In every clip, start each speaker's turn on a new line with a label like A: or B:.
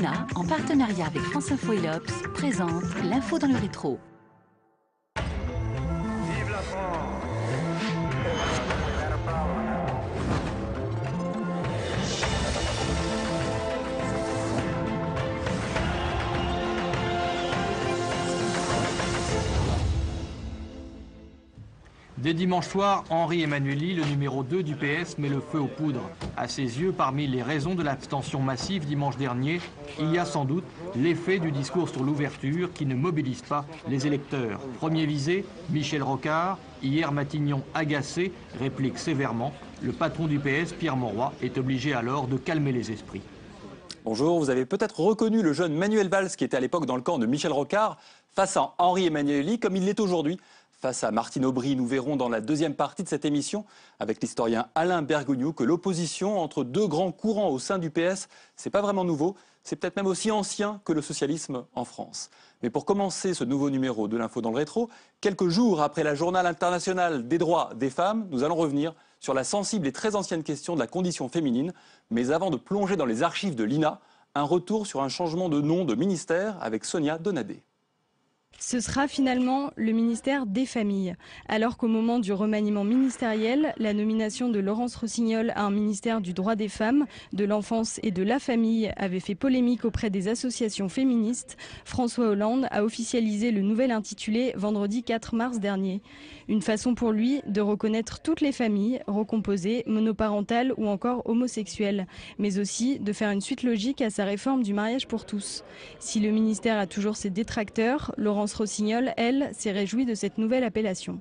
A: Luna, en partenariat avec France Info et l'Obs, présente l'info dans le rétro.
B: Vive la France!
C: Dès dimanche soir, Henri Emmanuelli, le numéro 2 du PS, met le feu aux poudres. À ses yeux, parmi les raisons de l'abstention massive dimanche dernier, il y a sans doute l'effet du discours sur l'ouverture qui ne mobilise pas les électeurs. Premier visé, Michel Rocard. Hier, Matignon, agacé, réplique sévèrement. Le patron du PS, Pierre Mauroy, est obligé alors de calmer les esprits.
D: Bonjour, vous avez peut-être reconnu le jeune Manuel Valls qui était à l'époque dans le camp de Michel Rocard face à Henri Emmanuelli comme il l'est aujourd'hui. Face à Martine Aubry, nous verrons dans la deuxième partie de cette émission, avec l'historien Alain Bergogneau, que l'opposition entre deux grands courants au sein du PS, c'est pas vraiment nouveau, c'est peut-être même aussi ancien que le socialisme en France. Mais pour commencer ce nouveau numéro de l'Info dans le rétro, quelques jours après la Journée internationale des droits des femmes, nous allons revenir sur la sensible et très ancienne question de la condition féminine. Mais avant de plonger dans les archives de l'INA, un retour sur un changement de nom de ministère avec Sonia Donadé.
E: Ce sera finalement le ministère des Familles. Alors qu'au moment du remaniement ministériel, la nomination de Laurence Rossignol à un ministère du droit des femmes, de l'enfance et de la famille avait fait polémique auprès des associations féministes, François Hollande a officialisé le nouvel intitulé vendredi 4 mars dernier. Une façon pour lui de reconnaître toutes les familles, recomposées, monoparentales ou encore homosexuelles, mais aussi de faire une suite logique à sa réforme du mariage pour tous. Si le ministère a toujours ses détracteurs, Laurence Rossignol, elle, s'est réjouie de cette nouvelle appellation.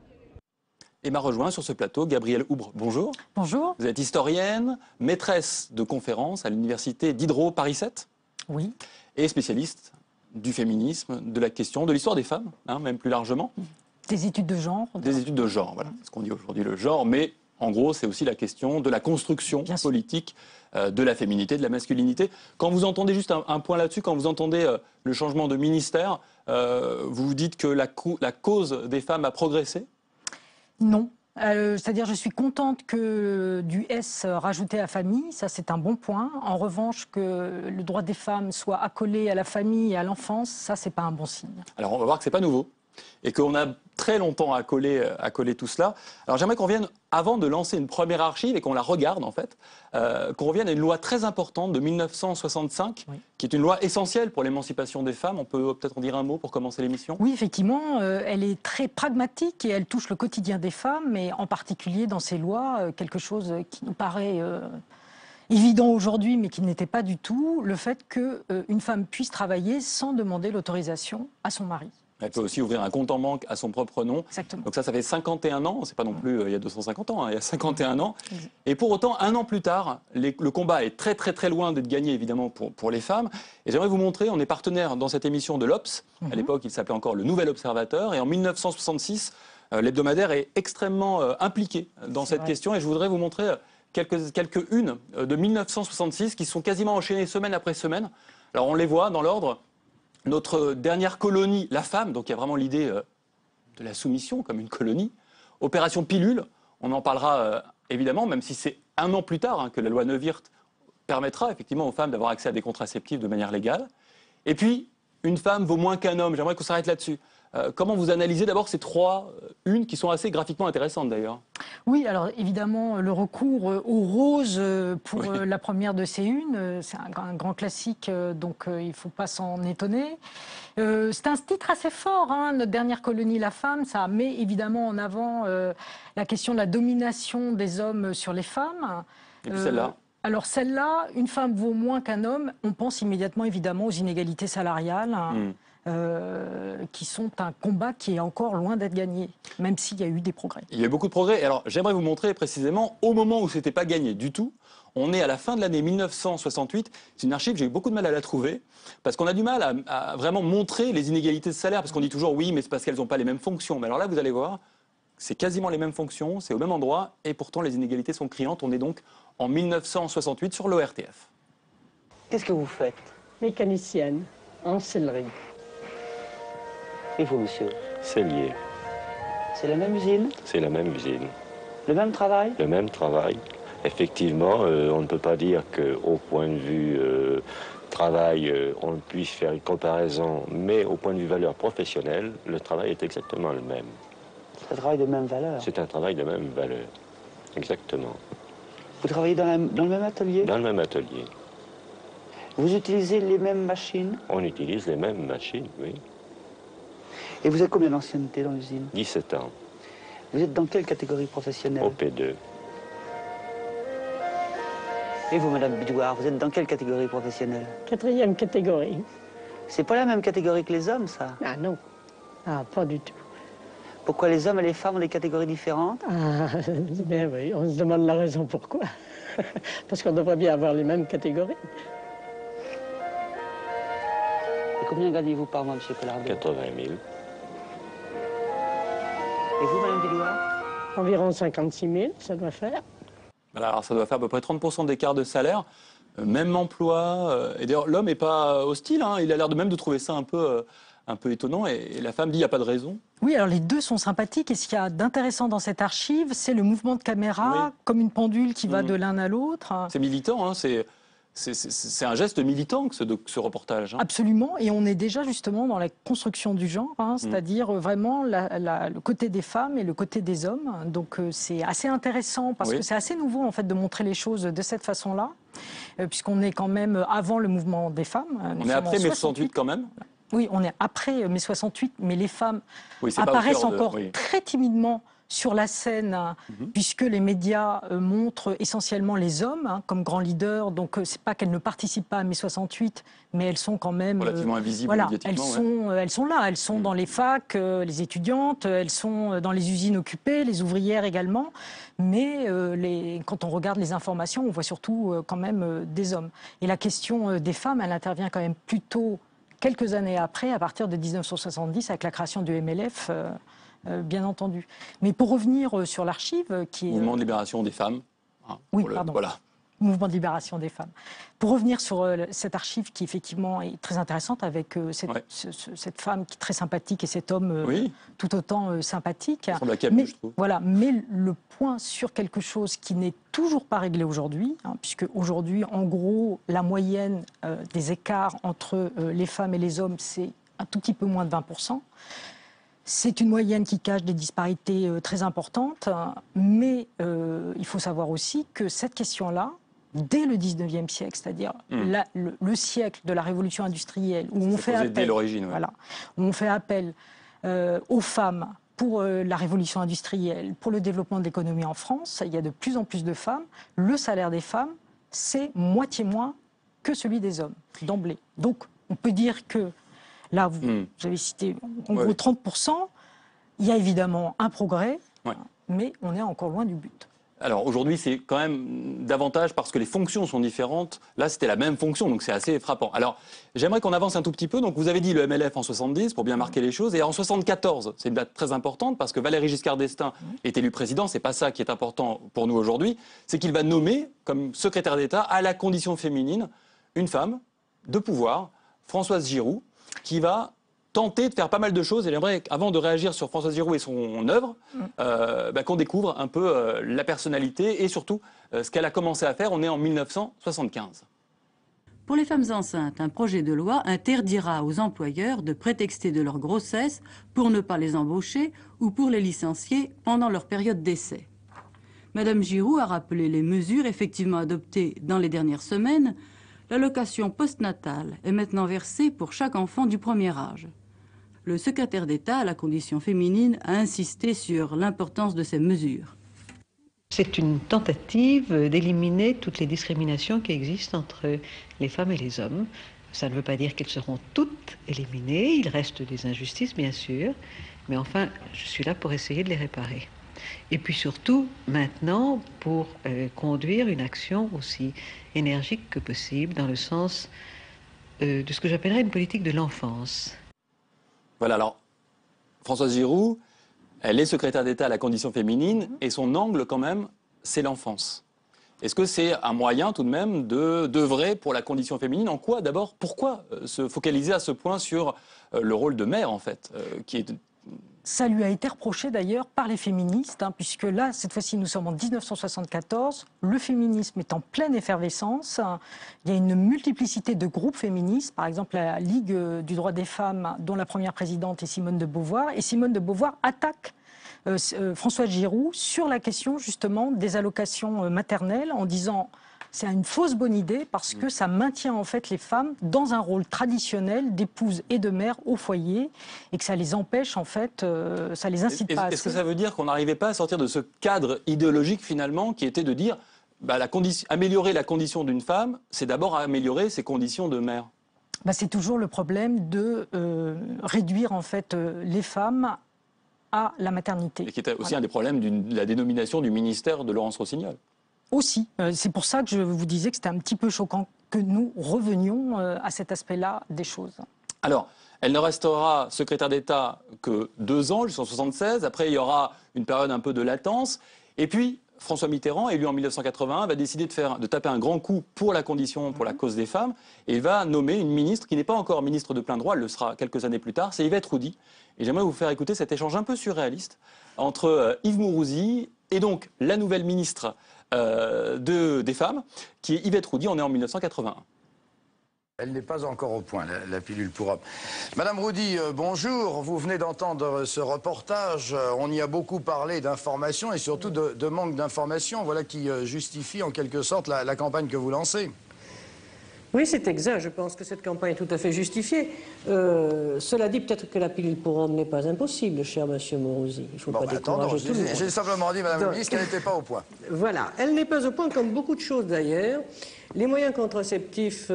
D: Et m'a rejoint sur ce plateau Gabrielle Houbre. Bonjour.
F: Bonjour.
D: Vous êtes historienne, maîtresse de conférences à l'université Diderot Paris 7.
F: Oui.
D: Et spécialiste du féminisme, de la question, de l'histoire des femmes, même plus largement.
F: Des études de genre.
D: Des études de genre, voilà, ce qu'on dit aujourd'hui le genre, mais en gros c'est aussi la question de la construction politique de la féminité, de la masculinité. Quand vous entendez, juste un point là-dessus, quand vous entendez le changement de ministère, vous vous dites que la cause des femmes a progressé?
F: Non. C'est-à-dire je suis contente que du S rajouté à famille, ça c'est un bon point. En revanche, que le droit des femmes soit accolé à la famille et à l'enfance, ça c'est pas un bon signe.
D: Alors on va voir que c'est pas nouveau et qu'on a très longtemps à coller tout cela. Alors j'aimerais qu'on revienne, avant de lancer une première archive et qu'on la regarde en fait, qu'on revienne à une loi très importante de 1965, oui, qui est une loi essentielle pour l'émancipation des femmes. On peut peut-être en dire un mot pour commencer l'émission?
F: Oui, effectivement, elle est très pragmatique et elle touche le quotidien des femmes, mais en particulier dans ces lois, quelque chose qui nous paraît évident aujourd'hui, mais qui n'était pas du tout, le fait qu'une femme puisse travailler sans demander l'autorisation à son mari.
D: Elle peut aussi ouvrir un compte en banque à son propre nom.
F: Exactement.
D: Donc ça fait 51 ans, c'est pas non plus il y a 250 ans, il y a 51 ans. Et pour autant, un an plus tard, le combat est très très très loin d'être gagné évidemment pour les femmes. Et j'aimerais vous montrer, on est partenaire dans cette émission de l'Obs. À l'époque, il s'appelait encore le Nouvel Observateur. Et en 1966, l'hebdomadaire est extrêmement impliqué dans cette question. Et je voudrais vous montrer quelques-unes de 1966 qui sont quasiment enchaînées semaine après semaine. Alors on les voit dans l'ordre. Notre dernière colonie, la femme, donc il y a vraiment l'idée de la soumission comme une colonie. Opération Pilule, on en parlera évidemment, même si c'est un an plus tard que la loi Neuwirth permettra effectivement aux femmes d'avoir accès à des contraceptifs de manière légale. Et puis, une femme vaut moins qu'un homme, j'aimerais qu'on s'arrête là-dessus. Comment vous analysez d'abord ces trois unes qui sont assez graphiquement intéressantes d'ailleurs?
F: Oui, alors évidemment, le recours au rose pour la première de ces unes, c'est un grand classique, donc il ne faut pas s'en étonner. C'est un titre assez fort, notre dernière colonie, la femme, ça met évidemment en avant la question de la domination des hommes sur les femmes.
D: Et puis celle-là?
F: Alors celle-là, une femme vaut moins qu'un homme, on pense immédiatement évidemment aux inégalités salariales. Qui sont un combat qui est encore loin d'être gagné, même s'il y a eu des progrès.
D: Il y a eu beaucoup de progrès. Alors, j'aimerais vous montrer précisément, au moment où ce n'était pas gagné du tout, on est à la fin de l'année 1968. C'est une archive, j'ai eu beaucoup de mal à la trouver, parce qu'on a du mal à vraiment montrer les inégalités de salaire, parce qu'on dit toujours oui, mais c'est parce qu'elles n'ont pas les mêmes fonctions. Mais alors là, vous allez voir, c'est quasiment les mêmes fonctions, c'est au même endroit, et pourtant les inégalités sont criantes. On est donc en 1968 sur l'ORTF.
G: Qu'est-ce que vous faites?
H: Mécanicienne, en sellerie.
G: Et vous, monsieur?
I: Cellier.
G: C'est la même usine?
I: C'est la même usine.
G: Le même travail?
I: Le même travail. Effectivement, on ne peut pas dire qu'au point de vue
B: travail, on puisse faire une comparaison, mais au point de vue valeur professionnelle, le travail est exactement le même.
G: C'est un travail de même valeur.
B: C'est un travail de même valeur, exactement.
G: Vous travaillez dans le même atelier?
B: Dans le même atelier.
G: Vous utilisez les mêmes machines?
B: On utilise les mêmes machines, oui.
G: Et vous avez combien d'ancienneté dans l'usine?
B: 17 ans,
G: Vous êtes dans quelle catégorie professionnelle?
B: au P2.
G: Et vous, Madame Bidouard, vous êtes dans quelle catégorie professionnelle?
H: 4e catégorie.
G: C'est pas la même catégorie que les hommes, ça.
H: Ah non. Ah, pas du tout.
G: Pourquoi les hommes et les femmes ont des catégories différentes?
H: Ah, ben oui, on se demande la raison pourquoi. Parce qu'on devrait bien avoir les mêmes catégories.
G: Et combien gagnez-vous par mois, Monsieur Collardeau?
B: 80 000.
G: Et vous, Madame Bidouard?
H: Environ 56 000, ça doit faire.
D: Voilà, alors ça doit faire à peu près 30% d'écart de salaire, même emploi. Et d'ailleurs, l'homme n'est pas hostile, hein, il a l'air de même de trouver ça un peu étonnant. Et la femme dit il n'y a pas de raison.
F: Oui, alors les deux sont sympathiques. Et ce qu'il y a d'intéressant dans cette archive, c'est le mouvement de caméra,
D: Oui.
F: comme une pendule qui va de l'un à l'autre.
D: C'est militant, hein, c'est un geste militant que ce reportage. Hein.
F: Absolument, et on est déjà justement dans la construction du genre, hein, c'est-à-dire vraiment le côté des femmes et le côté des hommes. Donc c'est assez intéressant parce que c'est assez nouveau en fait de montrer les choses de cette façon-là, puisqu'on est quand même avant le mouvement des femmes.
D: On est après mai 68 quand même.
F: Oui, on est après mai 68, mais les femmes
D: Oui,
F: apparaissent encore très timidement sur la scène, puisque les médias montrent essentiellement les hommes comme grands leaders. Donc, c'est pas qu'elles ne participent pas à mai 68, mais elles sont quand même
D: relativement invisibles
F: voilà,
D: médiatiquement.
F: elles sont là, elles sont dans les facs, les étudiantes, elles sont dans les usines occupées, les ouvrières également. Mais quand on regarde les informations, on voit surtout quand même des hommes. Et la question des femmes, elle intervient quand même plutôt quelques années après, à partir de 1970, avec la création du MLF. Bien entendu. Mais pour revenir sur l'archive qui est...
D: Mouvement de libération des femmes. Hein,
F: oui, pardon.
D: Voilà.
F: Mouvement de libération des femmes. Pour revenir sur cette archive qui effectivement est très intéressante avec cette femme qui est très sympathique et cet homme tout autant sympathique.
D: Ça ressemble à Camus, je trouve.
F: Voilà, mais le point sur quelque chose qui n'est toujours pas réglé aujourd'hui, puisque aujourd'hui, en gros, la moyenne des écarts entre les femmes et les hommes, c'est un tout petit peu moins de 20%. C'est une moyenne qui cache des disparités très importantes, mais il faut savoir aussi que cette question-là, dès le 19e siècle, c'est-à-dire le siècle de la révolution industrielle, où on fait appel,
D: dès l'origine,
F: voilà, où on fait appel aux femmes pour la révolution industrielle, pour le développement de l'économie en France, il y a de plus en plus de femmes. Le salaire des femmes, c'est moitié moins que celui des hommes, d'emblée. Donc, on peut dire que là, vous avez cité en gros 30%. Il y a évidemment un progrès, mais on est encore loin du but.
D: Alors aujourd'hui, c'est quand même davantage parce que les fonctions sont différentes. Là, c'était la même fonction, donc c'est assez frappant. Alors, j'aimerais qu'on avance un tout petit peu. Donc, vous avez dit le MLF en 70 pour bien marquer les choses. Et en 74, c'est une date très importante parce que Valéry Giscard d'Estaing est élu président. C'est pas ça qui est important pour nous aujourd'hui. C'est qu'il va nommer comme secrétaire d'État à la condition féminine une femme de pouvoir, Françoise Giroud, qui va tenter de faire pas mal de choses. Et j'aimerais, avant de réagir sur Françoise Giroud et son œuvre, qu'on découvre un peu la personnalité et surtout ce qu'elle a commencé à faire. On est en 1975.
I: Pour les femmes enceintes, un projet de loi interdira aux employeurs de prétexter de leur grossesse pour ne pas les embaucher ou pour les licencier pendant leur période d'essai. Madame Giroud a rappelé les mesures effectivement adoptées dans les dernières semaines. L'allocation postnatale est maintenant versée pour chaque enfant du premier âge. Le secrétaire d'État à la condition féminine a insisté sur l'importance de ces mesures.
J: C'est une tentative d'éliminer toutes les discriminations qui existent entre les femmes et les hommes. Ça ne veut pas dire qu'elles seront toutes éliminées. Il reste des injustices, bien sûr. Mais enfin, je suis là pour essayer de les réparer. Et puis surtout, maintenant, pour conduire une action aussi énergique que possible dans le sens de ce que j'appellerais une politique de l'enfance.
D: Voilà, alors, Françoise Giroud, elle est secrétaire d'État à la condition féminine et son angle, quand même, c'est l'enfance. Est-ce que c'est un moyen, tout de même, d'œuvrer pour la condition féminine? En quoi, d'abord, pourquoi se focaliser à ce point sur le rôle de mère, en fait, qui est
F: Ça lui a été reproché d'ailleurs par les féministes, puisque là, cette fois-ci, nous sommes en 1974. Le féminisme est en pleine effervescence. Il y a une multiplicité de groupes féministes, par exemple la Ligue du droit des femmes, dont la première présidente est Simone de Beauvoir. Et Simone de Beauvoir attaque François Giroud sur la question justement des allocations maternelles en disant... C'est une fausse bonne idée parce que ça maintient en fait les femmes dans un rôle traditionnel d'épouse et de mère au foyer et que ça les empêche en fait, ça les incite pas.
D: Est-ce que ça veut dire qu'on n'arrivait pas à sortir de ce cadre idéologique finalement qui était de dire améliorer la condition d'une femme, c'est d'abord améliorer ses conditions de mère?
F: C'est toujours le problème de réduire en fait les femmes à la maternité.
D: Et qui était aussi un des problèmes de la dénomination du ministère de Laurence Rossignol.
F: Aussi. C'est pour ça que je vous disais que c'était un petit peu choquant que nous revenions à cet aspect-là des choses.
D: Alors, elle ne restera secrétaire d'État que 2 ans, jusqu'en 1976. Après, il y aura une période un peu de latence. Et puis, François Mitterrand, élu en 1981, va décider de taper un grand coup pour la condition, pour la cause des femmes. Et il va nommer une ministre qui n'est pas encore ministre de plein droit, elle le sera quelques années plus tard, c'est Yvette Roudy. Et j'aimerais vous faire écouter cet échange un peu surréaliste entre Yves Mourouzi et donc la nouvelle ministre des femmes, qui est Yvette Roudy. On est en 1981.
K: Elle n'est pas encore au point, la pilule pour hommes. Madame Roudy, bonjour. Vous venez d'entendre ce reportage. On y a beaucoup parlé d'informations et surtout de manque d'informations. Voilà qui justifie en quelque sorte la campagne que vous lancez.
H: Oui, c'est exact. Je pense que cette campagne est tout à fait justifiée. Cela dit, peut-être que la pilule pour hommes n'est pas impossible, cher monsieur Mourouzi. Il ne faut pas décourager tout le monde.
K: J'ai simplement dit, madame la ministre, qu'elle n'était pas au point.
H: Voilà. Elle n'est pas au point, comme beaucoup de choses d'ailleurs. Les moyens contraceptifs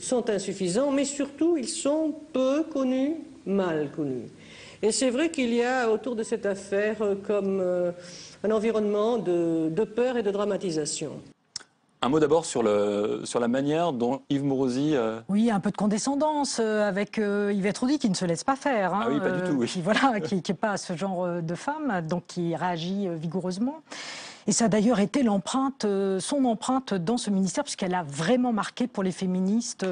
H: sont insuffisants, mais surtout, ils sont peu connus, mal connus. Et c'est vrai qu'il y a autour de cette affaire comme un environnement de peur et de dramatisation.
D: Un mot d'abord sur la manière dont Yves Mourouzi...
F: Oui, un peu de condescendance avec Yvette Roudy qui ne se laisse pas faire.
D: Ah oui, pas du tout, oui.
F: Qui n'est pas ce genre de femme, donc qui réagit vigoureusement. Et ça a d'ailleurs été son empreinte dans ce ministère, puisqu'elle a vraiment marqué pour les féministes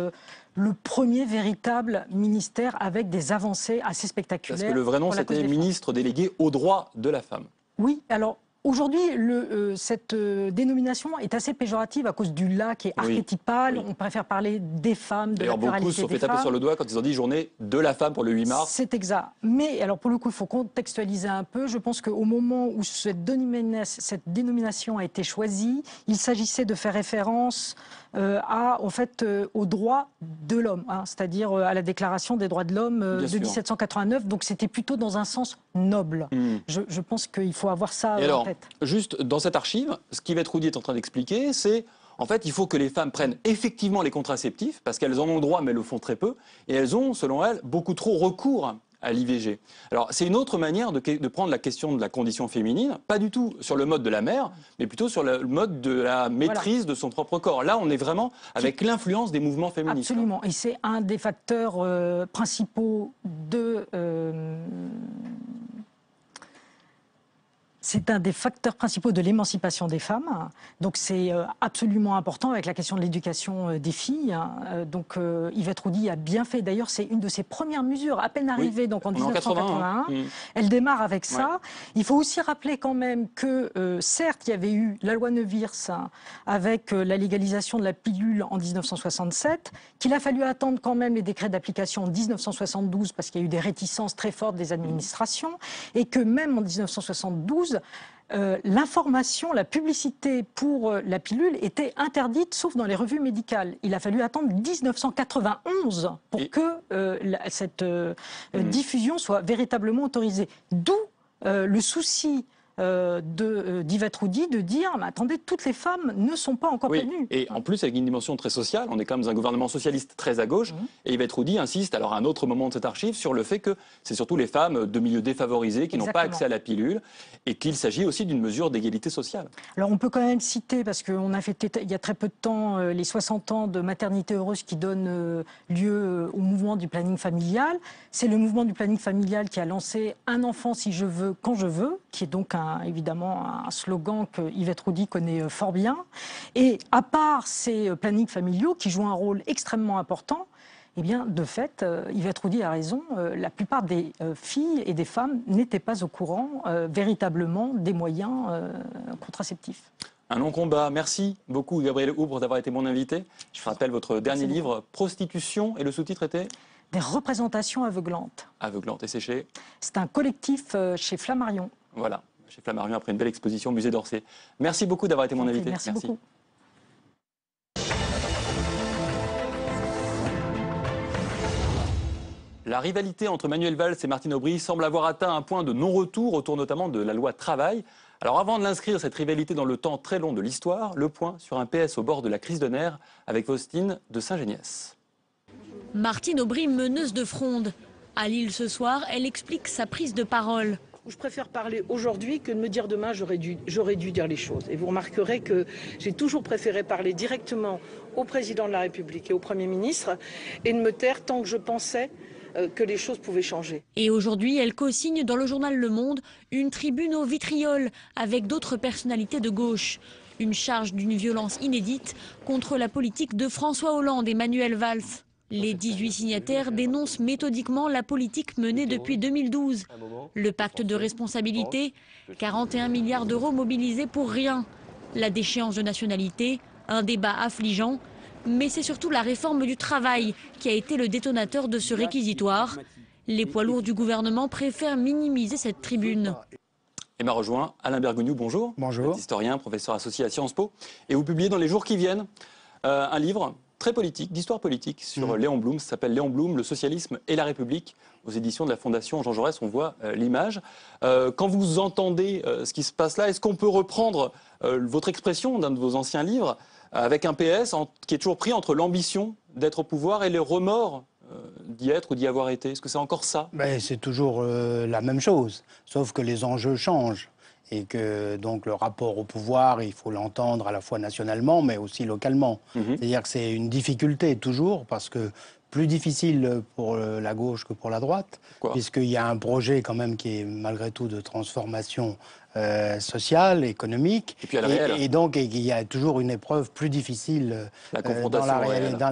F: le premier véritable ministère avec des avancées assez spectaculaires.
D: Parce que le vrai nom, c'était ministre délégué aux droits de la femme.
F: Oui, alors... Aujourd'hui, cette dénomination est assez péjorative à cause du « la » qui est archétypal. Oui. On préfère parler des femmes, de la pluralité des femmes.
D: D'ailleurs, beaucoup se sont fait taper sur le doigt quand ils ont dit journée de la femme pour le 8 mars.
F: C'est exact. Mais alors, pour le coup, il faut contextualiser un peu. Je pense qu'au moment où cette dénomination a été choisie, il s'agissait de faire référence aux droits de l'homme, c'est-à-dire à la Déclaration des droits de l'homme de 1789. Donc c'était plutôt dans un sens noble. Je pense qu'il faut avoir ça en tête.
D: Juste dans cette archive, ce qu'Yvette Roudy est en train d'expliquer, c'est en fait, il faut que les femmes prennent effectivement les contraceptifs, parce qu'elles en ont le droit, mais elles le font très peu, et elles ont, selon elles, beaucoup trop recours à l'IVG. Alors, c'est une autre manière de prendre la question de la condition féminine, pas du tout sur le mode de la mère, mais plutôt sur le mode de la maîtrise de son propre corps. Là, on est vraiment avec l'influence des mouvements féministes.
F: Absolument, et c'est un des facteurs principaux de... C'est un des facteurs principaux de l'émancipation des femmes. Donc c'est absolument important avec la question de l'éducation des filles. Donc Yvette Roudy a bien fait. D'ailleurs, c'est une de ses premières mesures, à peine arrivée donc en 1981. Elle démarre avec ça. Il faut aussi rappeler quand même que, certes, il y avait eu la loi Neuwirth avec la légalisation de la pilule en 1967, qu'il a fallu attendre quand même les décrets d'application en 1972 parce qu'il y a eu des réticences très fortes des administrations, et que même en 1972, l'information, la publicité pour la pilule était interdite, sauf dans les revues médicales. Il a fallu attendre 1991 pour que cette diffusion soit véritablement autorisée. D'où le souci d'Yvette Roudy de dire mais attendez, toutes les femmes ne sont pas encore prévenues.
D: Et en plus avec une dimension très sociale, on est quand même dans un gouvernement socialiste très à gauche, et Yvette Roudy insiste, alors à un autre moment de cette archive, sur le fait que c'est surtout les femmes de milieux défavorisés qui n'ont pas accès à la pilule, et qu'il s'agit aussi d'une mesure d'égalité sociale.
F: Alors on peut quand même citer, parce qu'on a fêté il y a très peu de temps les 60 ans de maternité heureuse qui donnent lieu au mouvement du planning familial. C'est le mouvement du planning familial qui a lancé « Un enfant si je veux, quand je veux », qui est donc évidemment un slogan que Yvette Roudy connaît fort bien. Et à part ces plannings familiaux qui jouent un rôle extrêmement important, Eh bien, de fait, Yvette Roudy a raison, la plupart des filles et des femmes n'étaient pas au courant véritablement des moyens contraceptifs.
D: Un long combat. Merci beaucoup, Gabrielle Houbre, d'avoir été mon invité. Je rappelle votre dernier livre, Prostitution, et le sous-titre était
F: Des représentations aveuglantes.
D: Aveuglantes, et c'est chez
F: C'est un collectif chez Flammarion.
D: Voilà, chez Flammarion, après une belle exposition au musée d'Orsay. Merci beaucoup d'avoir été mon invité.
F: Merci beaucoup.
D: La rivalité entre Manuel Valls et Martine Aubry semble avoir atteint un point de non-retour autour notamment de la loi travail. Alors avant de l'inscrire, cette rivalité dans le temps très long de l'histoire, le point sur un PS au bord de la crise de nerfs avec Faustine de Saint-Géniès.
L: Martine Aubry, meneuse de fronde. À Lille ce soir, elle explique sa prise de parole.
M: Je préfère parler aujourd'hui que de me dire demain j'aurais dû dire les choses. Et vous remarquerez que j'ai toujours préféré parler directement au président de la République et au Premier ministre et de me taire tant que je pensais que les choses pouvaient changer.
L: Et aujourd'hui, elle co-signe dans le journal Le Monde une tribune au vitriol avec d'autres personnalités de gauche. Une charge d'une violence inédite contre la politique de François Hollande et Manuel Valls. Les 18 signataires dénoncent méthodiquement la politique menée depuis 2012. Le pacte de responsabilité, 41 milliards d'euros mobilisés pour rien. La déchéance de nationalité, un débat affligeant. Mais c'est surtout la réforme du travail qui a été le détonateur de ce réquisitoire. Les poids lourds du gouvernement préfèrent minimiser cette tribune.
D: Et m'a rejoint Alain Bergogneau, bonjour.
N: Bonjour.
D: Vous êtes historien, professeur associé à Sciences Po. Et vous publiez dans les jours qui viennent un livre très politique, d'histoire politique, sur Léon Blum. Ça s'appelle Léon Blum, le socialisme et la République, aux éditions de la Fondation Jean Jaurès. On voit l'image. Quand vous entendez ce qui se passe là, est-ce qu'on peut reprendre votre expression d'un de vos anciens livres avec un PS qui est toujours pris entre l'ambition d'être au pouvoir et le remords d'y être ou d'y avoir été? Est-ce que c'est encore ça?
N: C'est toujours la même chose, sauf que les enjeux changent. Et que donc le rapport au pouvoir, il faut l'entendre à la fois nationalement, mais aussi localement. C'est-à-dire que c'est une difficulté toujours, parce que plus difficile pour la gauche que pour la droite, puisqu'il y a un projet quand même qui est malgré tout de transformation sociale, économique,
D: et, puis à la réelle.
N: Et donc il y a toujours une épreuve plus difficile dans la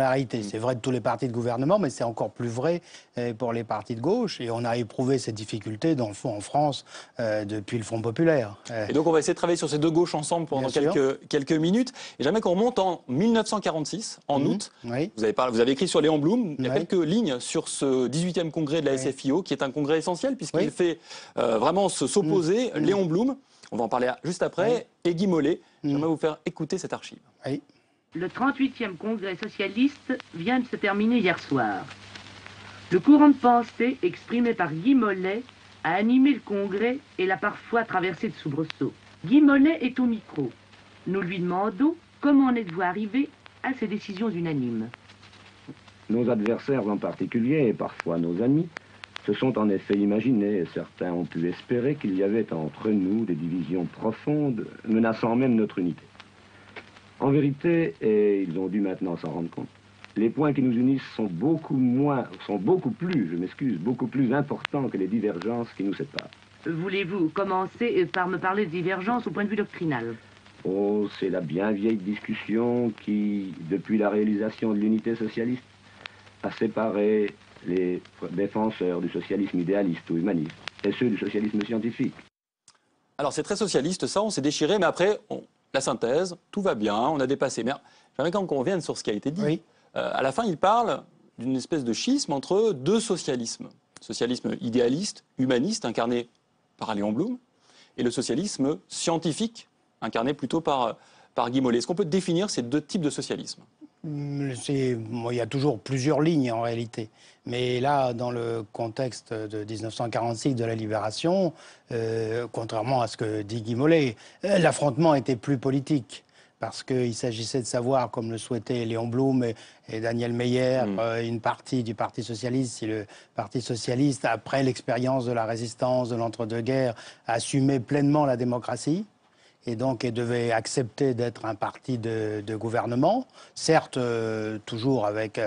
N: réalité. C'est vrai de tous les partis de gouvernement, mais c'est encore plus vrai pour les partis de gauche, et on a éprouvé cette difficulté dans le fond en France depuis le Front populaire.
D: Et donc on va essayer de travailler sur ces deux gauches ensemble pendant quelques minutes. Et jamais qu'on remonte en 1946, en août, vous avez écrit sur Léon Blum, il y a quelques lignes sur ce 18e congrès de la SFIO, qui est un congrès essentiel, puisqu'il fait vraiment s'opposer Léon Blum, on va en parler juste après, et Guy Mollet. J'aimerais vous faire écouter cette archive.
O: Le 38e congrès socialiste vient de se terminer hier soir. Le courant de pensée exprimé par Guy Mollet a animé le congrès et l'a parfois traversé de soubresauts. Guy Mollet est au micro. Nous lui demandons comment en êtes-vous arrivé à ces décisions unanimes.
P: Nos adversaires en particulier, et parfois nos amis, se sont en effet imaginés, et certains ont pu espérer qu'il y avait entre nous des divisions profondes, menaçant même notre unité. En vérité, et ils ont dû maintenant s'en rendre compte, les points qui nous unissent sont beaucoup plus importants que les divergences qui nous séparent.
O: Voulez-vous commencer par me parler de divergences au point de vue doctrinal?
P: Oh, c'est la bien vieille discussion qui, depuis la réalisation de l'unité socialiste, a séparé les défenseurs du socialisme idéaliste ou humaniste et ceux du socialisme scientifique.
D: Alors c'est très socialiste ça, on s'est déchiré, mais après, la synthèse, tout va bien, on a dépassé. Mais j'aimerais quand même qu'on revienne sur ce qui a été dit. À la fin, il parle d'une espèce de schisme entre deux socialismes. Le socialisme idéaliste, humaniste, incarné par Léon Blum, et le socialisme scientifique, incarné plutôt par Guy Mollet. Est-ce qu'on peut définir ces deux types de socialisme?
N: Il y a toujours plusieurs lignes en réalité. Mais là, dans le contexte de 1946, de la Libération, contrairement à ce que dit Guy Mollet, l'affrontement était plus politique. Parce qu'il s'agissait de savoir, comme le souhaitait Léon Blum et Daniel Meyer, une partie du Parti socialiste, si le Parti socialiste, après l'expérience de la résistance, de l'entre-deux-guerres, assumait pleinement la démocratie. Et donc, elle devait accepter d'être un parti de gouvernement, certes toujours avec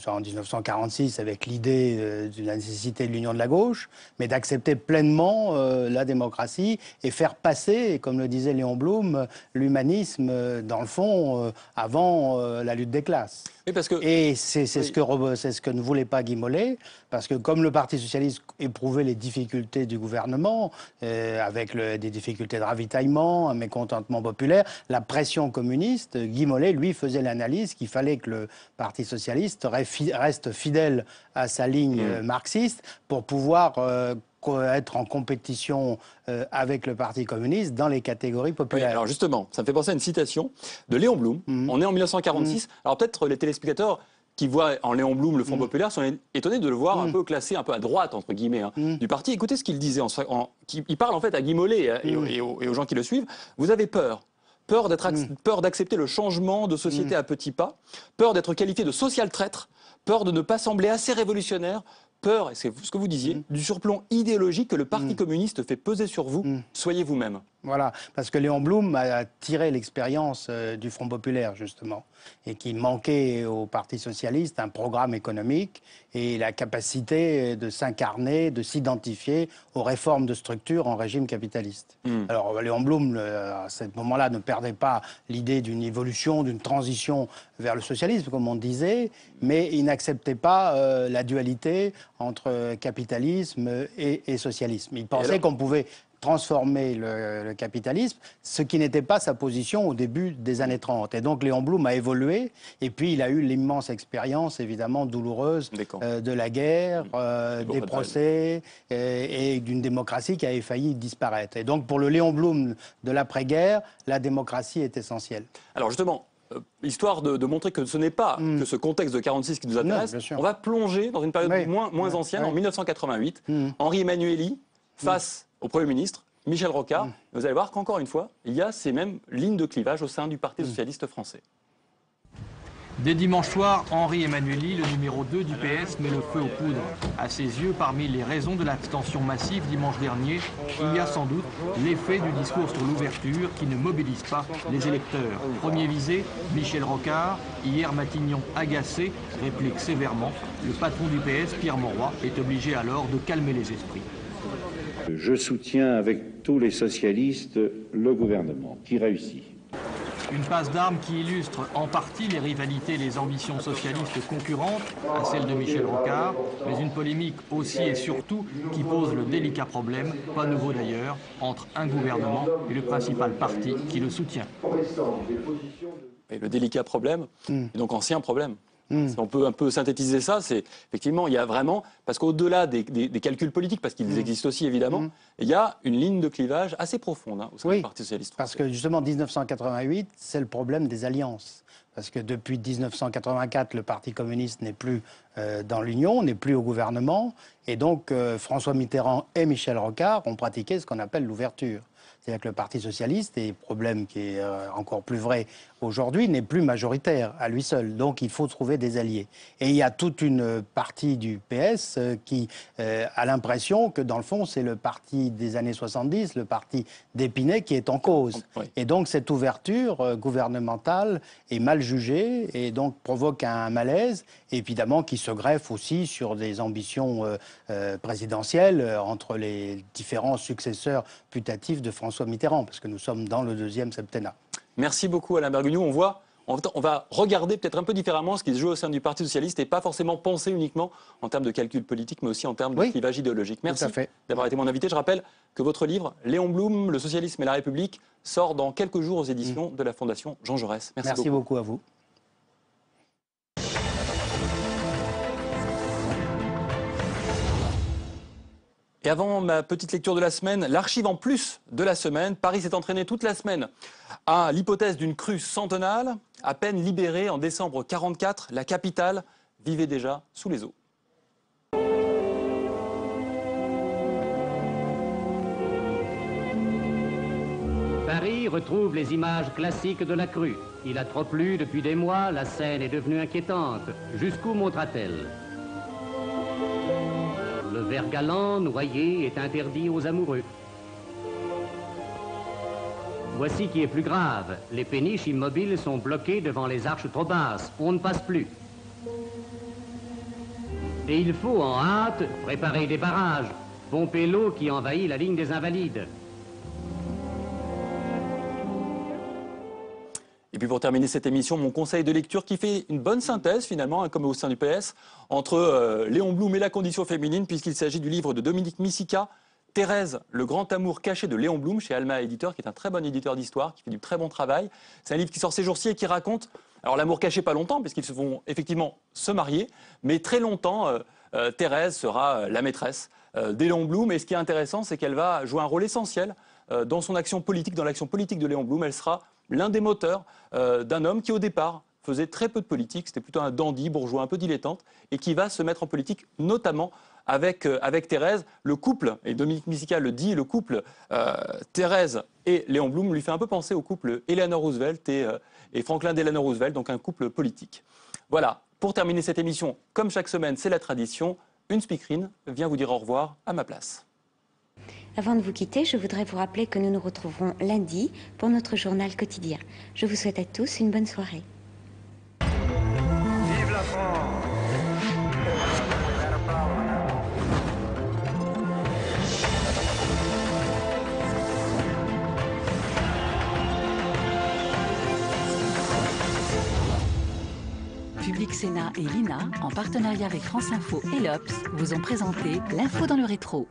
N: en 1946 avec l'idée de la nécessité de l'union de la gauche, mais d'accepter pleinement la démocratie et faire passer, comme le disait Léon Blum, l'humanisme, dans le fond, avant la lutte des classes.
D: Oui, parce que...
N: Et c'est ce que ne voulait pas Guy Mollet, parce que comme le Parti socialiste éprouvait les difficultés du gouvernement, avec des difficultés de ravitaillement, un mécontentement populaire, la pression communiste, Guy Mollet, lui, faisait l'analyse qu'il fallait que le Parti socialiste reste fidèle à sa ligne marxiste pour pouvoir être en compétition avec le Parti communiste dans les catégories populaires.
D: Oui, alors justement, ça me fait penser à une citation de Léon Blum. On est en 1946. Alors peut-être les téléspectateurs qui voient en Léon Blum le Front populaire sont étonnés de le voir un peu classé, un peu à droite, entre guillemets, du parti. Écoutez ce qu'il disait. Il parle en fait à Guy Mollet et aux gens qui le suivent. Vous avez peur d'accepter le changement de société à petits pas, peur d'être qualifié de social traître, peur de ne pas sembler assez révolutionnaire, peur, et c'est ce que vous disiez, du surplomb idéologique que le Parti communiste fait peser sur vous. Soyez vous-même.
N: Voilà, parce que Léon Blum a tiré l'expérience du Front populaire, justement, et qu'il manquait au Parti socialiste un programme économique et la capacité de s'incarner, de s'identifier aux réformes de structure en régime capitaliste. Alors Léon Blum, à ce moment-là, ne perdait pas l'idée d'une évolution, d'une transition vers le socialisme, comme on disait, mais il n'acceptait pas la dualité entre capitalisme et socialisme. Il pensait qu'on pouvait transformer le capitalisme, ce qui n'était pas sa position au début des années 30. Et donc Léon Blum a évolué, et puis il a eu l'immense expérience, évidemment, douloureuse de la guerre, des procès, et d'une démocratie qui avait failli disparaître. Et donc pour le Léon Blum de l'après-guerre, la démocratie est essentielle.
D: Alors justement, histoire de montrer que ce n'est pas que ce contexte de 46 qui nous intéresse, on va plonger dans une période moins ancienne, en 1988. Henri Emmanuelli, face au Premier ministre, Michel Rocard. Vous allez voir qu'encore une fois, il y a ces mêmes lignes de clivage au sein du Parti socialiste français.
C: Dès dimanche soir, Henri Emmanuelli, le numéro 2 du PS, met le feu aux poudres. À ses yeux, parmi les raisons de l'abstention massive dimanche dernier, il y a sans doute l'effet du discours sur l'ouverture qui ne mobilise pas les électeurs. Premier visé, Michel Rocard. Hier, Matignon agacé réplique sévèrement. Le patron du PS, Pierre Mauroy, est obligé alors de calmer les esprits.
Q: Je soutiens avec tous les socialistes le gouvernement qui réussit.
C: Une passe d'armes qui illustre en partie les rivalités et les ambitions socialistes concurrentes à celles de Michel Rocard, mais une polémique aussi et surtout qui pose le délicat problème, pas nouveau d'ailleurs, entre un gouvernement et le principal parti qui le soutient.
D: Et le délicat problème, et donc ancien problème. Si on peut un peu synthétiser ça, c'est effectivement, il y a vraiment, parce qu'au-delà des calculs politiques, parce qu'ils existent aussi évidemment, il y a une ligne de clivage assez profonde au sein du Parti socialiste français.
N: Parce que justement, 1988, c'est le problème des alliances. Parce que depuis 1984, le Parti communiste n'est plus dans l'Union, n'est plus au gouvernement, et donc François Mitterrand et Michel Rocard ont pratiqué ce qu'on appelle l'ouverture. C'est-à-dire que le Parti socialiste, et problème qui est encore plus vrai aujourd'hui, n'est plus majoritaire à lui seul. Donc il faut trouver des alliés. Et il y a toute une partie du PS qui a l'impression que dans le fond, c'est le parti des années 70, le parti d'Épinay qui est en cause. Et donc cette ouverture gouvernementale est mal jugée et donc provoque un malaise, évidemment, qui se greffe aussi sur des ambitions présidentielles entre les différents successeurs putatifs de François Mitterrand, parce que nous sommes dans le deuxième septennat.
D: Merci beaucoup Alain Bergugneau. On va regarder peut-être un peu différemment ce qui se joue au sein du Parti socialiste et pas forcément penser uniquement en termes de calcul politique, mais aussi en termes de clivage idéologique. Merci d'avoir été mon invité. Je rappelle que votre livre, Léon Blum, Le socialisme et la République, sort dans quelques jours aux éditions de la Fondation Jean Jaurès.
N: Merci beaucoup à vous.
D: Et avant ma petite lecture de la semaine, l'archive en plus de la semaine. Paris s'est entraîné toute la semaine à l'hypothèse d'une crue centennale. À peine libérée en décembre 1944, la capitale vivait déjà sous les eaux.
R: Paris retrouve les images classiques de la crue. Il a trop plu depuis des mois, la Seine est devenue inquiétante. Jusqu'où montera-t-elle ? Le ver galant, noyé, est interdit aux amoureux. Voici qui est plus grave. Les péniches immobiles sont bloquées devant les arches trop basses. On ne passe plus. Et il faut en hâte préparer des barrages, pomper l'eau qui envahit la ligne des Invalides.
D: Et puis pour terminer cette émission, mon conseil de lecture qui fait une bonne synthèse finalement, hein, comme au sein du PS, entre Léon Blum et la condition féminine, puisqu'il s'agit du livre de Dominique Misica, Thérèse, le grand amour caché de Léon Blum, chez Alma Éditeur, qui est un très bon éditeur d'histoire, qui fait du très bon travail. C'est un livre qui sort ces jours-ci et qui raconte, alors l'amour caché pas longtemps, puisqu'ils se vont effectivement se marier, mais très longtemps, Thérèse sera la maîtresse d'Léon Blum. Et ce qui est intéressant, c'est qu'elle va jouer un rôle essentiel dans son action politique, dans l'action politique de Léon Blum. Elle sera l'un des moteurs d'un homme qui, au départ, faisait très peu de politique. C'était plutôt un dandy, bourgeois, un peu dilettante, et qui va se mettre en politique, notamment avec Thérèse. Le couple, et Dominique Misica le dit, le couple Thérèse et Léon Blum lui fait un peu penser au couple Eleanor Roosevelt et Franklin Delano Roosevelt, donc un couple politique. Voilà, pour terminer cette émission, comme chaque semaine, c'est la tradition, une speakerine vient vous dire au revoir à ma place.
S: Avant de vous quitter, je voudrais vous rappeler que nous nous retrouverons lundi pour notre journal quotidien. Je vous souhaite à tous une bonne soirée.
K: Vive la France!
A: Public Sénat et l'INA, en partenariat avec France Info et l'Obs, vous ont présenté l'info dans le rétro.